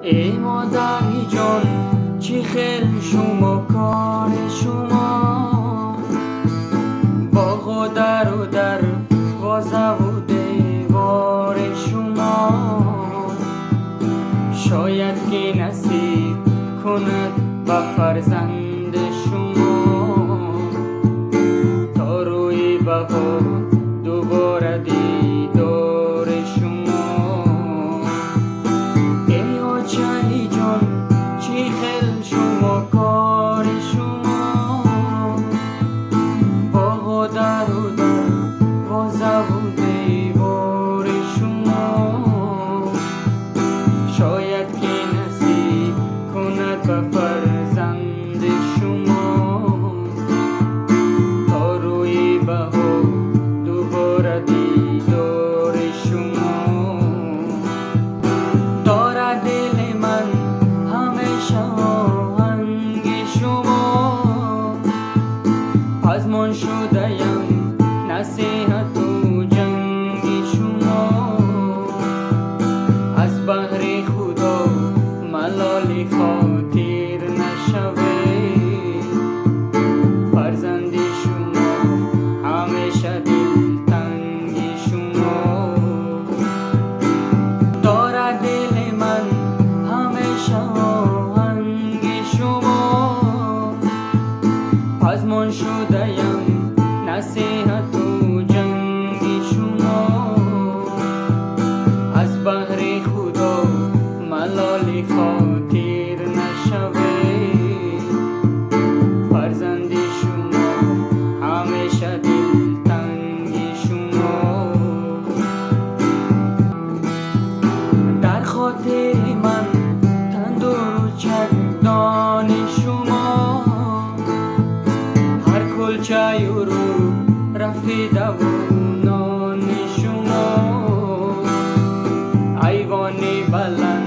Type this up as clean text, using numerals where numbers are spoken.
ای مادری جان چی خیل شما کار شما، باغ و در وازه و دیوار شما، شاید که نصیب کند به فرزند شما تا روی بهار دوباره دیدار شما. ای آچه جان چی خیل شما کار شما، باغ و در وازه و دیوار شما، شاید که نصیب کند به فرزند شما تا روی بهار دوباره دیدار شما. دارد دل من همیشه آهنگ شما، پزمان شده‌ام نصیحت و جنگ شما، از بهر خدا ملال خاطر نشوید، فرزند شما همیشه دلتنگ شما. دارد دل من همیشه آهنگ شما، پزمان شده‌ام نصیحت و جنگ شما، از بهر خدا ملال خاطر نشوید، فرزند شما همیشه دلتنگ شما. در خاطر من تندور و چکدان شما، هر کلچه و رو رفیده و نان شما، ایوان بلند